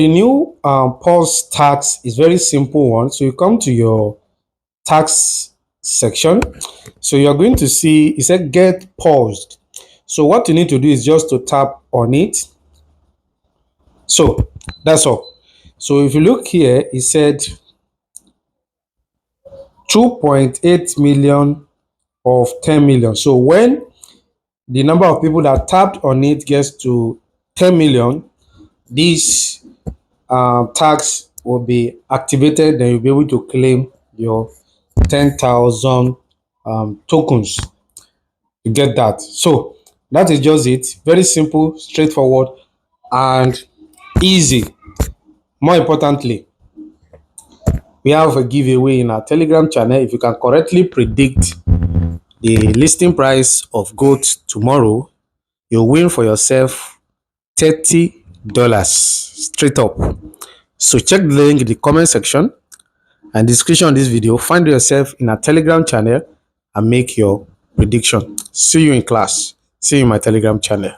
The new Paws tax is very simple one. So you come to your tax section. So you're going to see it said get paused. So what you need to do is just to tap on it. So that's all. So if you look here, it said 2.8 million of 10 million. So when the number of people that tapped on it gets to 10 million, this tax will be activated. Then you'll be able to claim your 10,000 tokens. You get that? So that is just it. Very simple, straightforward, and easy. More importantly, we have a giveaway in our Telegram channel. If you can correctly predict the listing price of goat tomorrow, you'll win for yourself $30 straight up. So check the link in the comment section and description of this video. Find yourself in a Telegram channel and make your prediction. See you in class. See you in my Telegram channel.